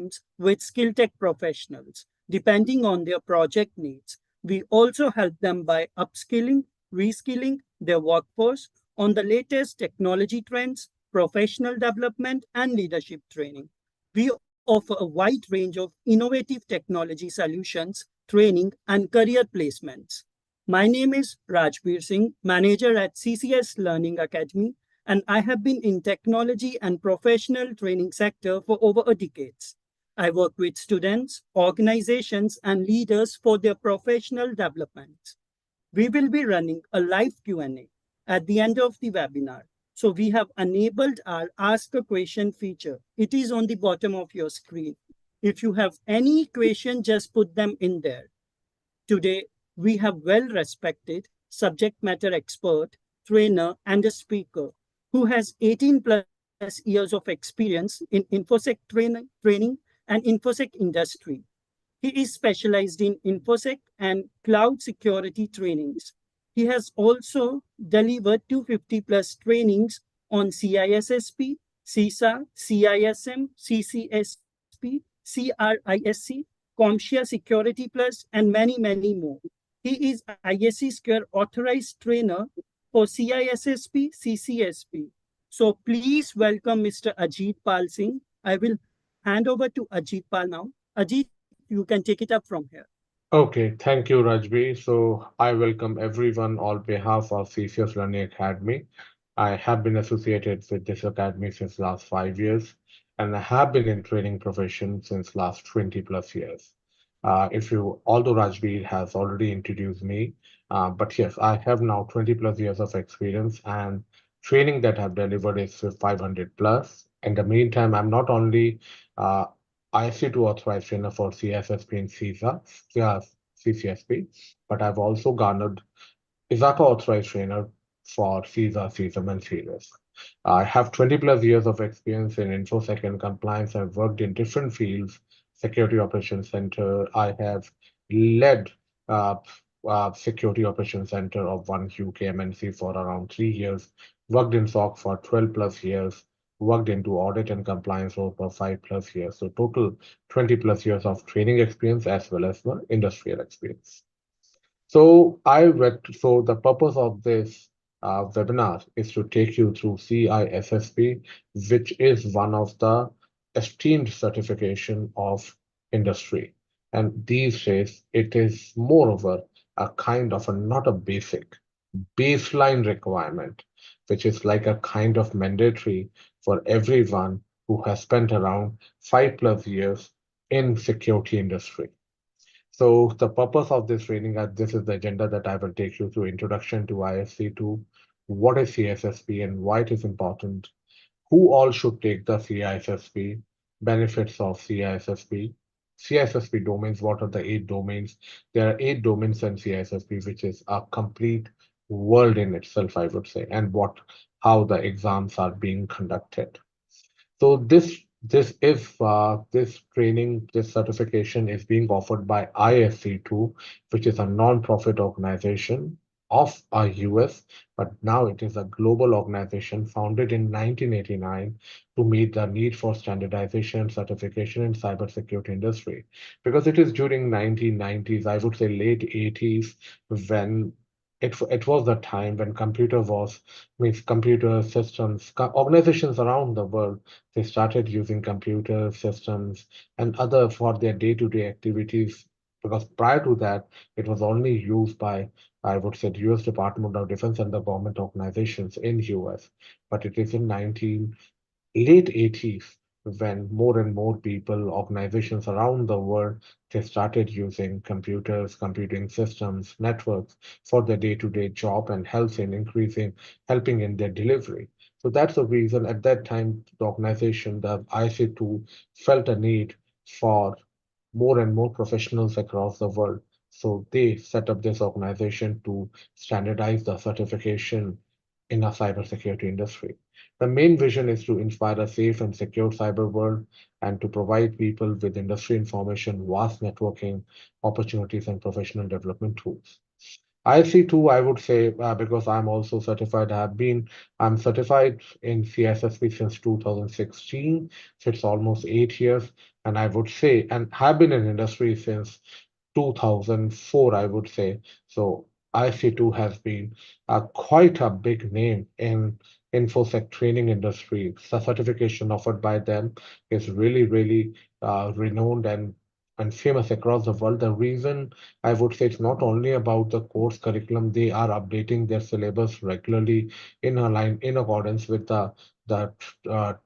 teams with skill tech professionals, depending on their project needs. We also help them by upskilling, reskilling their workforce on the latest technology trends, professional development, and leadership training. We offer a wide range of innovative technology solutions, training, and career placements. My name is 𝗍𝗲𝗁𝗁, manager at CCS Learning Academy, and I have been in technology and professional training sector for over a decade. I work with students, organizations, and leaders for their professional development. We will be running a live Q&A at the end of the webinar. So we have enabled our Ask a Question feature. It is on the bottom of your screen. If you have any question, just put them in there. Today, we have well-respected subject matter expert, trainer, and a speaker who has 18 plus years of experience in InfoSec training and InfoSec industry. He is specialized in InfoSec and cloud security trainings. He has also delivered 250 plus trainings on CISSP, CISA, CISM, CCSP, CRISC, CompTIA Security Plus, and many, many more. He is ISC Square authorized trainer for CISSP, CCSP. So please welcome Mr. 𝗖𝗿𝗲𝗁𝗁𝗁𝗁. I will hand over to 𝗖𝗿𝗲𝗁𝗁 now. Ajit, you can take it up from here. Okay, thank you, Rajbi. So I welcome everyone on behalf of CCS Learning Academy. I have been associated with this academy since last 5 years, and I have been in training profession since last 20 plus years. Although Rajbi has already introduced me, but yes, I have now 20 plus years of experience, and training that I've delivered is 500 plus. In the meantime, I'm not only ISC2 authorized trainer for CISSP and CCSP, but I've also garnered ISACA authorized trainer for CISA, CISM, and CISSP. I have 20 plus years of experience in InfoSec and compliance. I've worked in different fields, Security Operations Center. I have led Security Operations Center of one UK MNC for around 3 years, worked in SOC for 12 plus years, worked into audit and compliance role for 5 plus years. So total 20 plus years of training experience as well as the industrial experience. So the purpose of this webinar is to take you through CISSP, which is one of the esteemed certification of industry. And these days, it is moreover a kind of not a basic, baseline requirement, which is like a kind of mandatory for everyone who has spent around 5 plus years in security industry. So the purpose of this training, this is the agenda that I will take you through: introduction to ISC2, what is CISSP and why it is important, who all should take the CISSP, benefits of CISSP, CISSP domains, what are the 8 domains? There are 8 domains in CISSP, which is a complete world in itself, I would say, and how the exams are being conducted. So this training, this certification is being offered by ISC2, which is a non-profit organization of US, but now it is a global organization founded in 1989 to meet the need for standardization and certification in cybersecurity industry. Because it is during 1990s, I would say late 80s, when it was the time when computer systems, organizations around the world, they started using computer systems and other for their day-to-day activities. Because prior to that, it was only used by, I would say, the US Department of Defense and the government organizations in US. But it is in late 80s when more and more people, organizations around the world, they started using computers, computing systems, networks for their day-to-day job and helping in their delivery. So that's the reason at that time, the organization, the ISC2, felt a need for more and more professionals across the world. So they set up this organization to standardize the certification in a cybersecurity industry. The main vision is to inspire a safe and secure cyber world and to provide people with industry information, vast networking opportunities, and professional development tools. ISC2, I would say, because I'm also certified, I'm certified in CISSP since 2016, so it's almost 8 years. And I would say, and have been in industry since 2004, I would say. So IC2 has been quite a big name in InfoSec training industry. The certification offered by them is really, really renowned and famous across the world. The reason I would say it's not only about the course curriculum, they are updating their syllabus regularly in accordance with the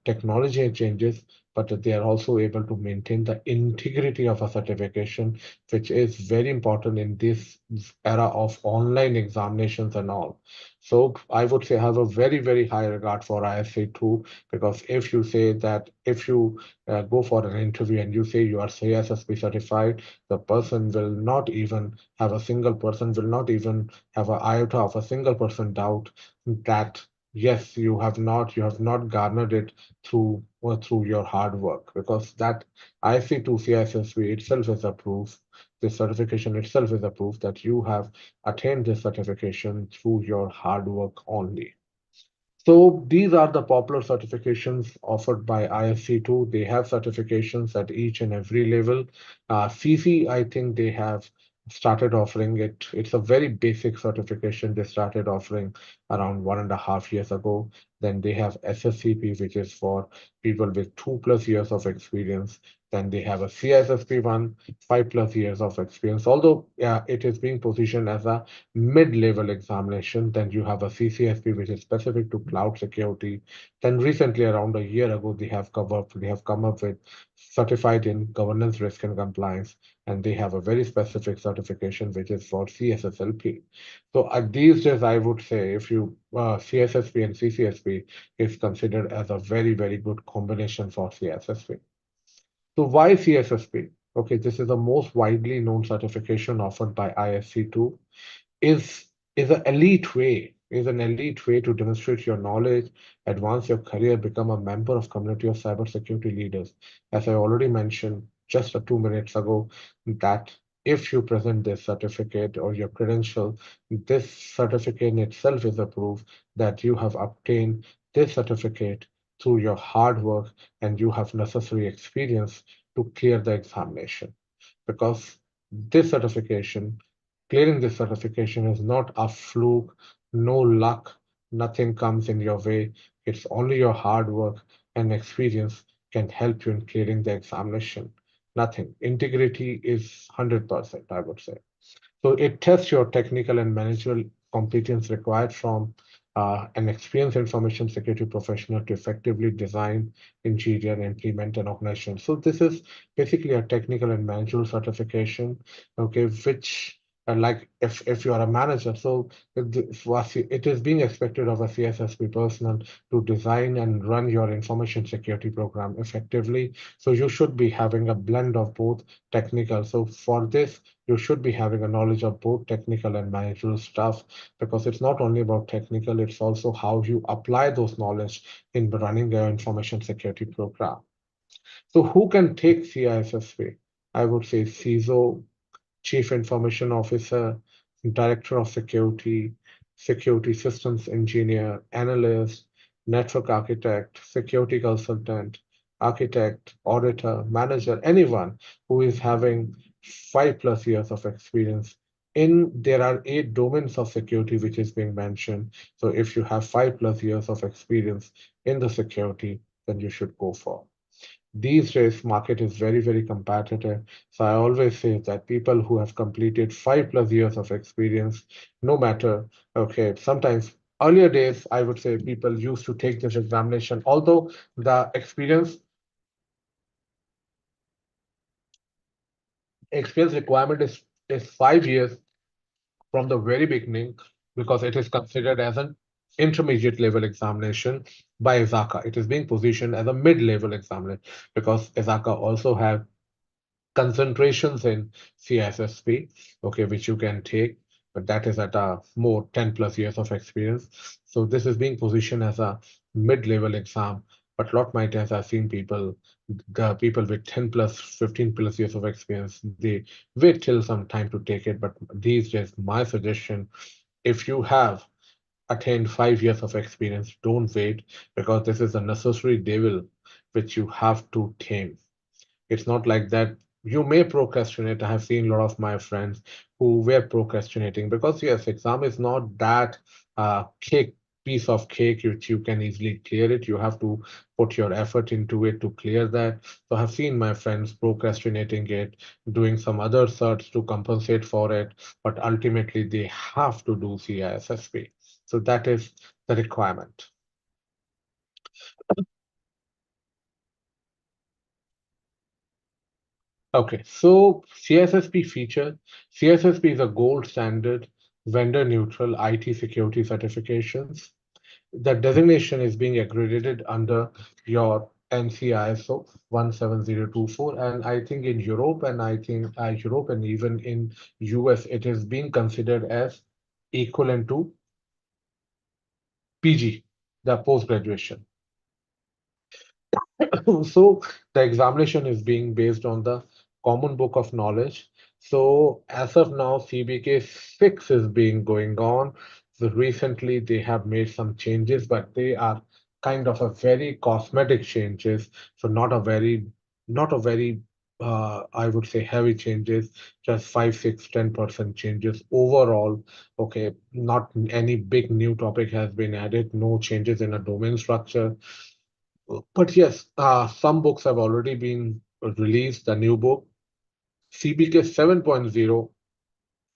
technology changes, but they are also able to maintain the integrity of a certification, which is very important in this era of online examinations and all. So I would say have a very, very high regard for ISC2, because if you say that if you go for an interview and you say you are CISSP certified, the person will not even have a single person, will not even have an iota of a single person doubt that yes, you have not garnered it through your hard work, because that IC2 CISSP itself is a proof, the certification itself is a proof that you have attained this certification through your hard work only. So these are the popular certifications offered by ISC2. They have certifications at each and every level. CC, I think they have started offering it. It's a very basic certification they started offering around 1.5 years ago. Then they have SSCP, which is for people with 2+ years of experience. Then they have a CISSP one, 5+ years of experience. Although it is being positioned as a mid-level examination. Then you have a CCSP, which is specific to cloud security. Then recently, around a year ago, they have come up with certified in governance, risk, and compliance, and they have a very specific certification, which is for CSSLP. So these days, I would say if you CSSP and CCSP is considered as a very, very good combination for CSSP. So why CSSP? Okay, this is the most widely known certification offered by ISC2. Is an elite way, to demonstrate your knowledge, advance your career, become a member of community of cybersecurity leaders. As I already mentioned just 2 minutes ago, that if you present this certificate or your credential, this certificate in itself is a proof that you have obtained this certificate through your hard work and you have necessary experience to clear the examination. Because this certification clearing this certification is not a fluke, no luck, nothing comes in your way. It's only your hard work and experience can help you in clearing the examination. Nothing. Integrity is 100%, I would say. So it tests your technical and managerial competence required from an experienced information security professional to effectively design, engineer, and implement an organization. So this is basically a technical and managerial certification, okay, which like if you are a manager, so it is being expected of a CSSP personnel to design and run your information security program effectively. So you should be having a blend of both technical. So for this, you should be having a knowledge of both technical and managerial stuff, because it's not only about technical, it's also how you apply those knowledge in running your information security program. So who can take CISSP? I would say CISO, Chief Information Officer, Director of Security, Security Systems Engineer, Analyst, Network Architect, Security Consultant, Architect, Auditor, Manager, anyone who is having 5+ years of experience. There are 8 domains of security which is being mentioned. So if you have 5+ years of experience in the security, then you should go for. These days, market is very, very competitive. So I always say that people who have completed 5+ years of experience, no matter, okay, sometimes earlier days, I would say people used to take this examination, although the experience requirement is 5 years from the very beginning, because it is considered as an intermediate level examination by ISACA. It is being positioned as a mid-level examination because ISACA also have concentrations in CISSP, okay, which you can take, but that is at a more 10+ years of experience. So this is being positioned as a mid-level exam, but lot my times I've seen people with 10+, 15+ years of experience, they wait till some time to take it. But these days, my suggestion, if you have attained 5 years of experience, don't wait, because this is a necessary devil which you have to tame. It's not like that. You may procrastinate. I have seen a lot of my friends who were procrastinating because yes, exam is not that cake piece of cake which you can easily clear it. You have to put your effort into it to clear that. So I have seen my friends procrastinating it, doing some other certs to compensate for it, but ultimately they have to do CISSP. So that is the requirement. Okay, so CISSP feature. CISSP is a gold standard vendor neutral IT security certifications. The designation is being accredited under your NCISO 17024, and I think in Europe and Europe and even in US, it is being considered as equivalent to PG, the post graduation. So the examination is being based on the Common Book of Knowledge. So as of now, CBK 6 is being going on. So recently they have made some changes, but they are kind of a very cosmetic changes. So not a very I would say heavy changes, just 5, 6, 10% changes overall. Okay, not any big new topic has been added, no changes in a domain structure. But yes, some books have already been released. The new book, CBK 7.0,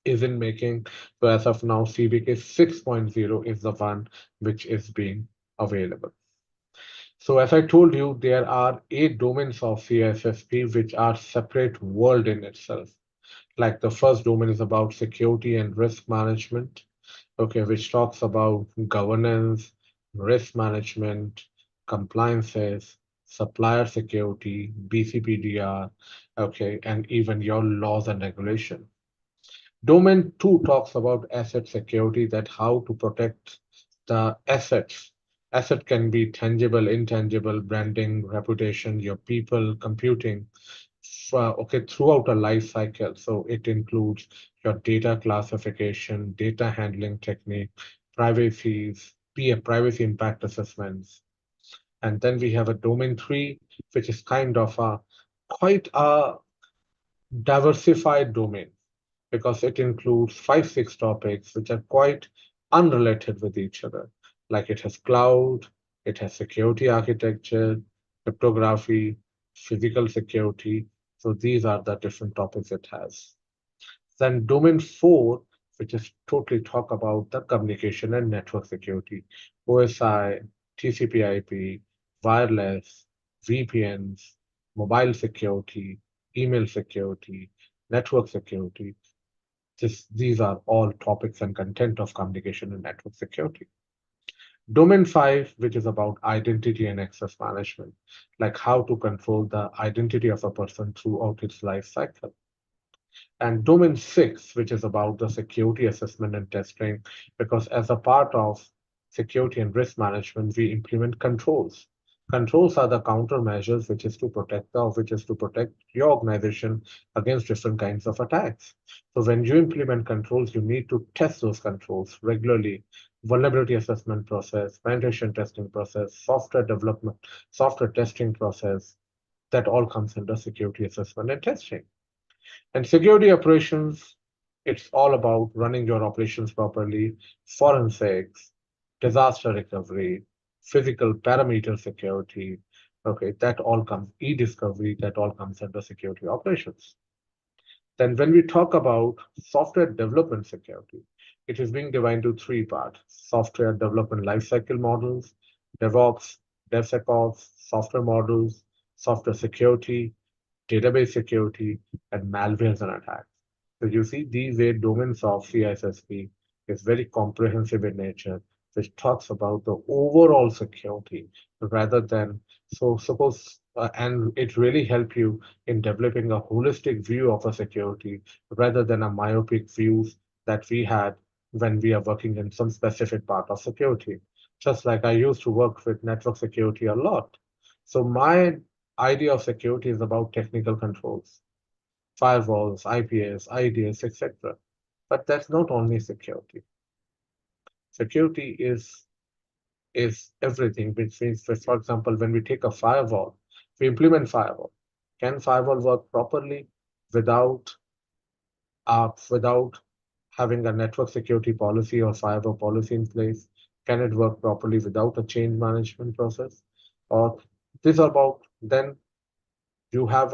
is in making. So as of now, CBK 6.0 is the one which is being available. So as I told you, there are 8 domains of CISSP which are separate world in itself. Like the first domain is about security and risk management, okay, which talks about governance, risk management, compliances, supplier security, BCPDR, okay, and even your laws and regulation. Domain 2 talks about asset security, that how to protect the assets. Asset can be tangible, intangible, branding, reputation, your people, computing, okay, throughout a life cycle. So it includes your data classification, data handling technique, privacies, privacy impact assessments. And then we have a domain 3, which is kind of a quite a diversified domain because it includes 5, 6 topics which are quite unrelated with each other. Like it has cloud, it has security architecture, cryptography, physical security. So these are the different topics it has. Then domain 4, which is totally talk about the communication and network security, OSI, TCP/IP, wireless, VPNs, mobile security, email security, network security. These are all topics and content of communication and network security. Domain 5, which is about identity and access management, like how to control the identity of a person throughout its life cycle. And domain 6, which is about the security assessment and testing, because as a part of security and risk management, we implement controls. Controls are the countermeasures which is to protect your organization against different kinds of attacks. So when you implement controls, you need to test those controls regularly. Vulnerability assessment process, penetration testing process, software development, software testing process, that all comes under security assessment and testing. And security operations, it's all about running your operations properly, forensics, disaster recovery, physical parameter security. Okay, that all comes, e-discovery, that all comes under security operations. Then when we talk about software development security, it is being divided into 3 parts: software development lifecycle models, DevOps, DevSecOps, software models, software security, database security, and malwares and attacks. So you see, these 8 domains of CISSP is very comprehensive in nature, which talks about the overall security rather than, so suppose, and it really help you in developing a holistic view of a security rather than a myopic views that we had when we are working in some specific part of security. Just like I used to work with network security a lot. So my idea of security is about technical controls, firewalls, IPS, IDS, etc. But that's not only security. Security is everything, which means, for example, when we take a firewall, we implement firewall. Can firewall work properly without without having a network security policy or firewall policy in place? Can it work properly without a change management process? Or this is about then you have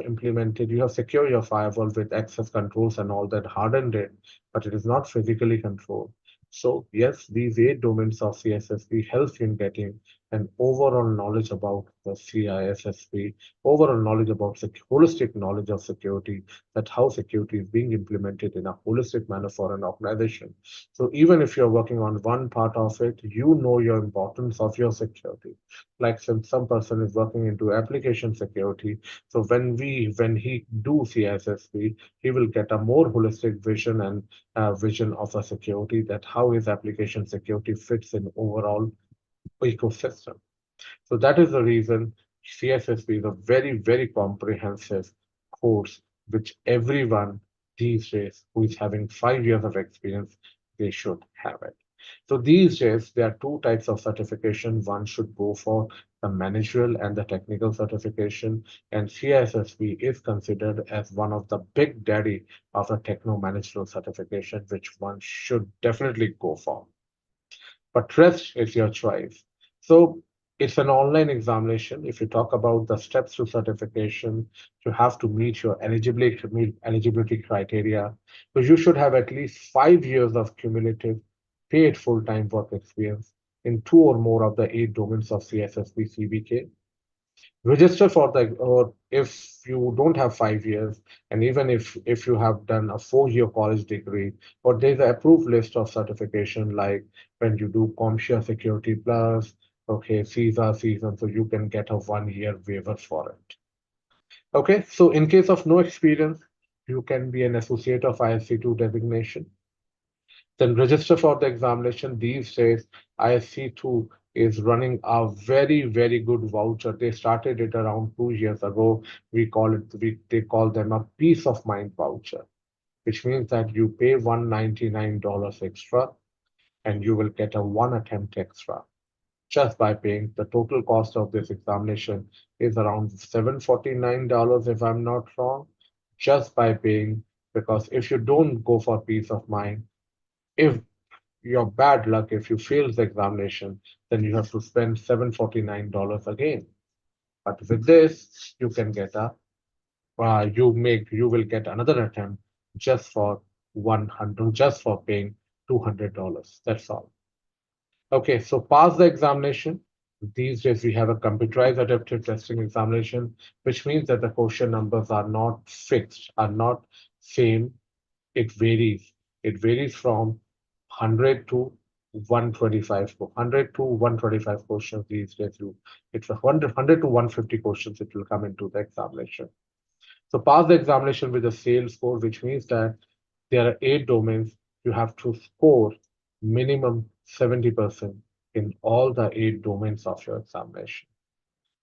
secured your firewall with access controls and all that, hardened it, but it is not physically controlled. So yes, these 8 domains of CISSP helps you in getting an overall knowledge about the CISSP, overall knowledge about holistic knowledge of security, that how security is being implemented in a holistic manner for an organization. So even if you're working on one part of it, you know your importance of your security. Like some person is working into application security, so when he do CISSP, he will get a more holistic vision and vision of a security, that how his application security fits in overall ecosystem. So that is the reason CISSP is a very, very comprehensive course which everyone these days who is having 5 years of experience, they should have it. So these days, there are 2 types of certification. One should go for the managerial and the technical certification, and CISSP is considered as one of the big daddy of a techno-managerial certification, which one should definitely go for. But rest is your choice. So it's an online examination. If you talk about the steps to certification, you have to meet your eligibility criteria. So you should have at least 5 years of cumulative paid full-time work experience in 2 or more of the 8 domains of CISSP CBK. Register for the, or if you don't have 5 years, and even if you have done a 4-year college degree, or there's an approved list of certification, like when you do CompTIA Security Plus, okay, CISA season, so you can get a 1-year waiver for it. Okay, so in case of no experience, you can be an associate of ISC2 designation. Then register for the examination. These days, ISC2 is running a very, very good voucher. They started it around 2 years ago. They call them a peace of mind voucher, which means that you pay $199 extra and you will get a 1 attempt extra just by paying. The total cost of this examination is around $749, if I'm not wrong, just by paying. Because if you don't go for peace of mind, if your bad luck, if you fail the examination, then you have to spend $749 again. But with this, you can get you will get another attempt just for 100, just for paying $200. That's all. Okay, so pass the examination. These days we have a computerized adaptive testing examination, which means that the question numbers are not fixed, are not same. It varies. It varies from 100 to 125, 100 to 125 questions these days. It's 100 to 150 questions it will come into the examination. So pass the examination with a sales score, which means that there are 8 domains. You have to score minimum 70% in all the 8 domains of your examination.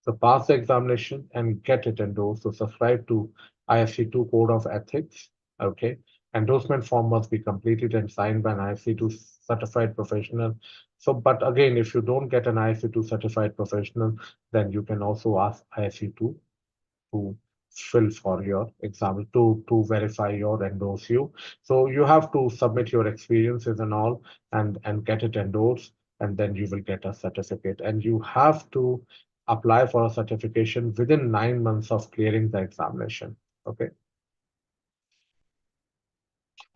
So pass the examination and get it endorsed. So subscribe to ISC2 Code of Ethics. Okay. Endorsement form must be completed and signed by an ISC2 certified professional. So, but again, if you don't get an ISC2 certified professional, then you can also ask ISC2 to fill for your exam to verify your endorse you. So you have to submit your experiences and all and get it endorsed, and then you will get a certificate. And you have to apply for a certification within 9 months of clearing the examination. Okay.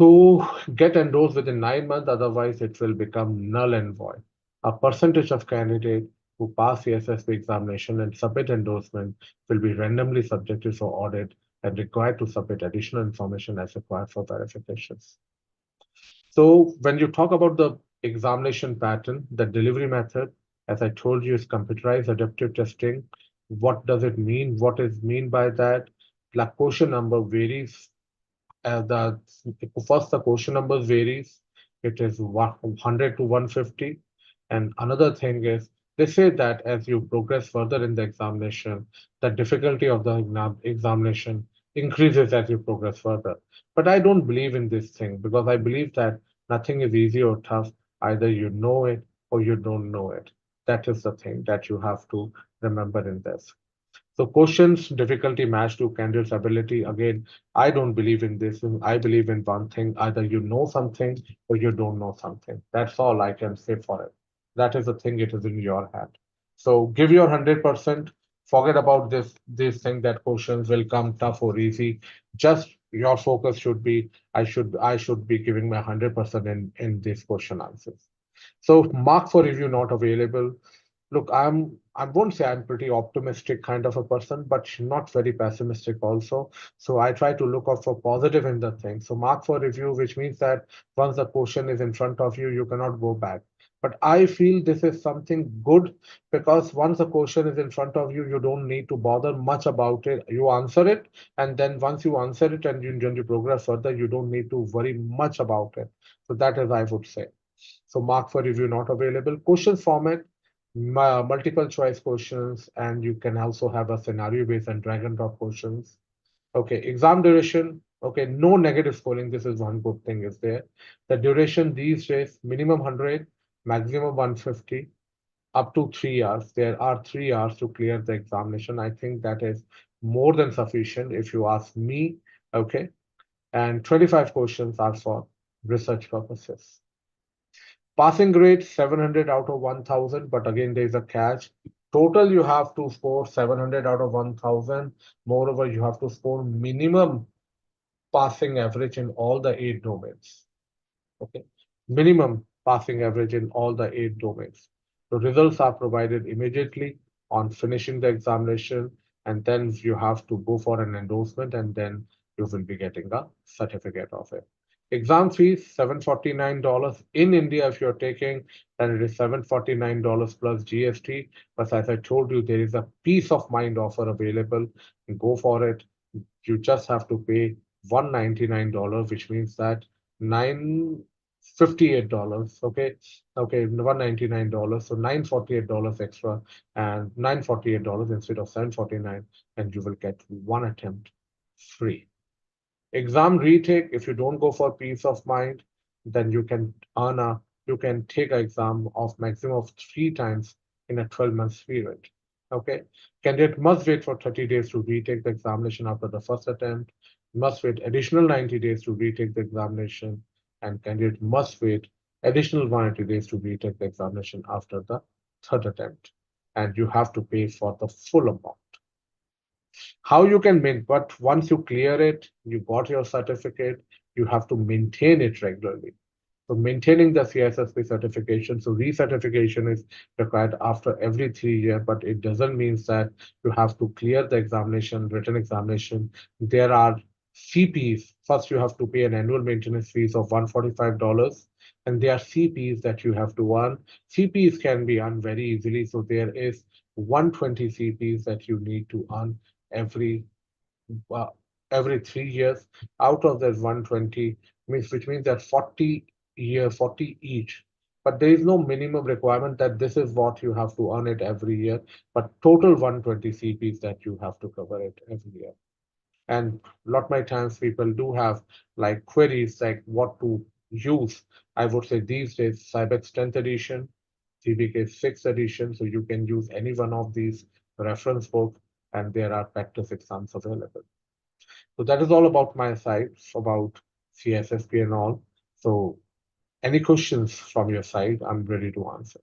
To get endorsed within 9 months, otherwise it will become null and void. A percentage of candidates who pass the CISSP examination and submit endorsement will be randomly subjected for audit and required to submit additional information as required for verifications. So when you talk about the examination pattern, the delivery method, as I told you, is computerized adaptive testing. What does it mean? What is mean by that? The question number varies. The question numbers varies. It is 100 to 150. And another thing is, they say that as you progress further in the examination, the difficulty of the examination increases as you progress further. But I don't believe in this thing, because I believe that nothing is easy or tough. Either you know it or you don't know it. That is the thing that you have to remember in this. So questions difficulty match to candidate's ability. Again, I don't believe in this. I believe in one thing: either you know something or you don't know something. That's all I can say for it. That is the thing. It is in your hand. So give your 100%. Forget about this thing that questions will come tough or easy. Just your focus should be I should be giving my 100% in these question answers. So mark for review not available. Look, I won't say I'm pretty optimistic kind of a person, but not very pessimistic also. So I try to look out for positive in the thing. So mark for review, which means that once the question is in front of you, you cannot go back. But I feel this is something good because once the question is in front of you, you don't need to bother much about it. You answer it, and then once you answer it and when you progress further, you don't need to worry much about it. So that is, I would say. So mark for review not available. Question format, multiple choice questions, and you can also have a scenario based and drag and drop questions. Okay, exam duration. Okay, no negative scoring. This is one good thing is there. The duration these days, minimum 100, maximum 150, up to 3 hours. There are 3 hours to clear the examination. I think that is more than sufficient if you ask me. Okay, and 25 questions are for research purposes. Passing grade 700 out of 1000, but again, there's a catch. Total, you have to score 700 out of 1000. Moreover, you have to score minimum passing average in all the 8 domains. Okay, minimum passing average in all the 8 domains. The results are provided immediately on finishing the examination, and then you have to go for an endorsement, and then you will be getting a certificate of it. Exam fees $749 in India. If you're taking, then it is $749 plus GST. But as I told you, there is a peace of mind offer available. Go for it. You just have to pay $199, which means that $958. Okay, $199. So $948 extra and $948 instead of $749, and you will get one attempt free. Exam retake, if you don't go for peace of mind, then you can take an exam of maximum of 3 times in a 12 months period. Okay. Candidate must wait for 30 days to retake the examination after the first attempt, must wait additional 90 days to retake the examination, and candidate must wait additional 180 days to retake the examination after the third attempt. And you have to pay for the full amount. How you can but once you clear it, you got your certificate, you have to maintain it regularly. So maintaining the CISSP certification, so recertification is required after every 3 years, but it doesn't mean that you have to clear the examination, written examination. There are CPs. First, you have to pay an annual maintenance fees of $145, and there are CPs that you have to earn. CPs can be earned very easily, so there is 120 CPs that you need to earn every 3 years. Out of that 120 which means that 40 each. But there is no minimum requirement that this is what you have to earn it every year, but total 120 CPs that you have to cover it every year. And lot my times people do have like queries like what to use. I would say these days Cybex 10th edition, CBK 6th edition, so you can use any one of these reference book, and there are practice exams available. So that is all about my side about CISSP and all. So any questions from your side, I'm ready to answer.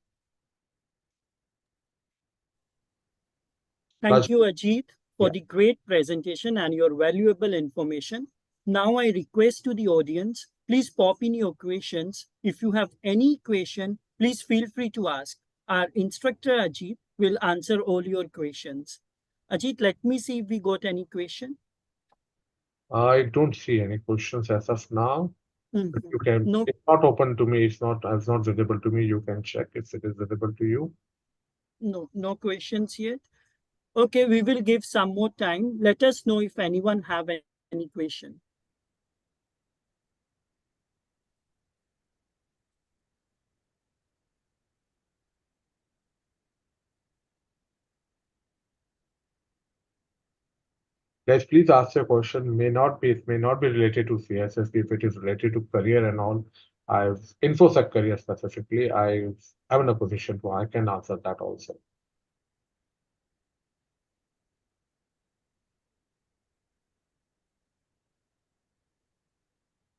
Thank you, Ajit, for the great presentation and your valuable information. Now I request to the audience, please pop in your questions. If you have any question, please feel free to ask. Our instructor, Ajit, will answer all your questions. Ajit, let me see if we got any question. I don't see any questions as of now. But you can, No. it's not open to me, it's not visible to me. You can check if it is visible to you. No questions yet. Okay, we will give some more time. Let us know if anyone have any question. Guys, please ask your question. It may not be related to CISSP. If it is related to career and all, InfoSec career specifically, I'm in a position to I can answer that also.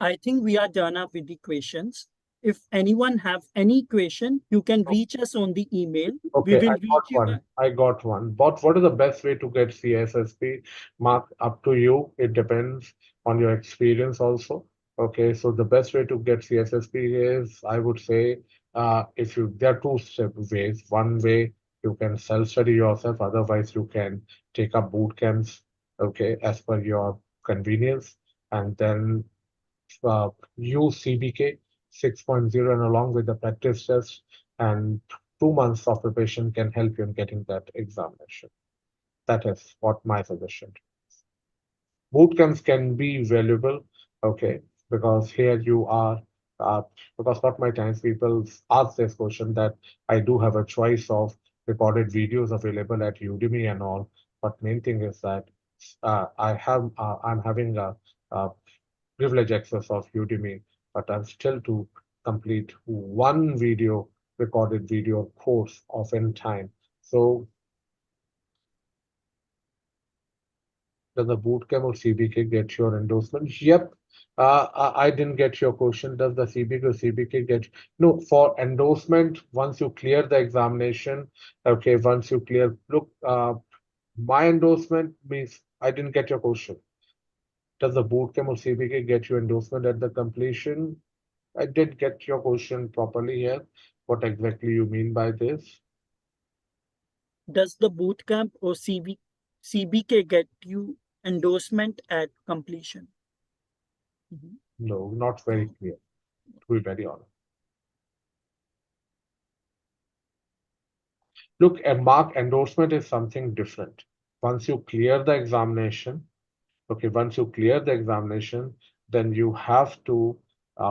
I think we are done up with the questions. If anyone have any question, you can reach us on the email. We Okay, will I reach got you one. back. I got one. But what is the best way to get CISSP? Mark, up to you. It depends on your experience also. Okay, so the best way to get CISSP is, I would say, there are ways. One way you can self-study yourself. Otherwise, you can take up boot camps. Okay, as per your convenience, and then use CBK 6.0 and along with the practice test and 2 months of preparation can help you in getting that examination. That is what my suggestion. Boot camps can be valuable, okay, because here you are, because not many times people ask this question that I do have a choice of recorded videos available at Udemy and all, but main thing is that I'm having a privilege access of Udemy, but I'm still to complete one recorded video course of any time. So does the bootcamp or CBK get your endorsement? Yep. I didn't get your question. Does the CBK or CBK get? No, for endorsement, once you clear the examination, okay, once you clear, look, my endorsement means I didn't get your question. Does the bootcamp or CBK get you endorsement at the completion? I did get your question properly here. What exactly you mean by this? Does the bootcamp or CBK get you endorsement at completion? No, not very clear, to be very honest. Look, a mark endorsement is something different. Once you clear the examination, okay, once you clear the examination, then you have to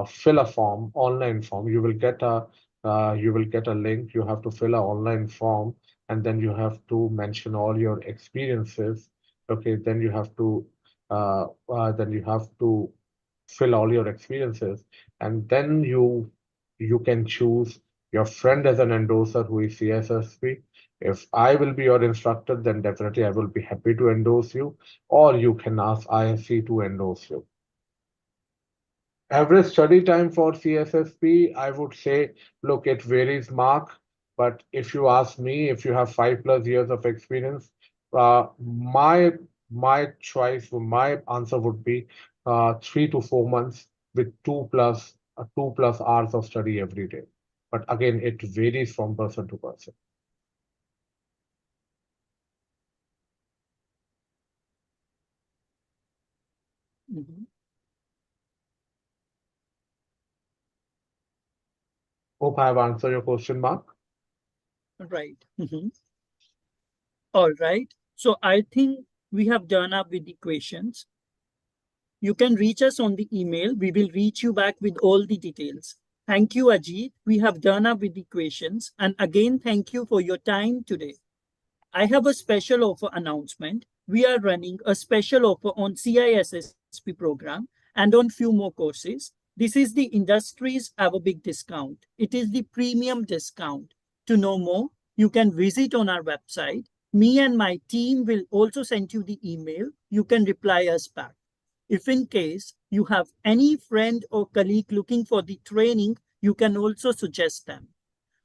fill a form, online form. You will get a link. You have to fill an online form, and then you have to mention all your experiences. Okay, then you have to fill all your experiences, and then you can choose your friend as an endorser who is CISSP. If I will be your instructor, then definitely I will be happy to endorse you, or you can ask ISC to endorse you. Average study time for CISSP, I would say, look, it varies, Mark, but if you ask me, if you have 5+ years of experience, my choice, my answer would be 3 to 4 months with 2+ hours of study every day. But again, it varies from person to person. Hope I have answered your question, Mark. Right. All right. So I think we have done up with the questions. You can reach us on the email. We will reach you back with all the details. Thank you, Ajit. We have done up with the questions. And again, thank you for your time today. I have a special offer announcement. We are running a special offer on CISSP program and on few more courses. This is the industry's ever big discount. It is the premium discount. To know more, you can visit on our website. Me and my team will also send you the email. You can reply us back. If in case you have any friend or colleague looking for the training, you can also suggest them.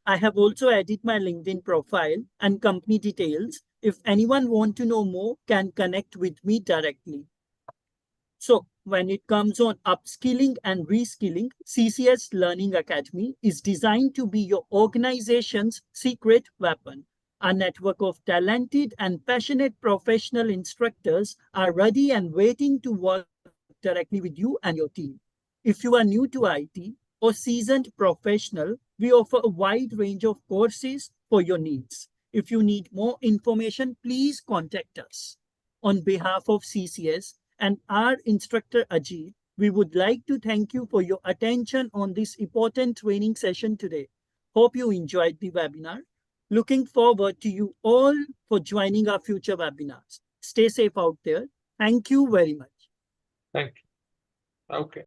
I have also added my LinkedIn profile and company details. If anyone want to know more, can connect with me directly. So when it comes on upskilling and reskilling, CCS Learning Academy is designed to be your organization's secret weapon. A network of talented and passionate professional instructors are ready and waiting to work directly with you and your team. If you are new to IT or seasoned professional, we offer a wide range of courses for your needs. If you need more information, please contact us. On behalf of CCS and our instructor Ajit, we would like to thank you for your attention on this important training session today. Hope you enjoyed the webinar. Looking forward to you all for joining our future webinars. Stay safe out there. Thank you very much. Thank you. Okay.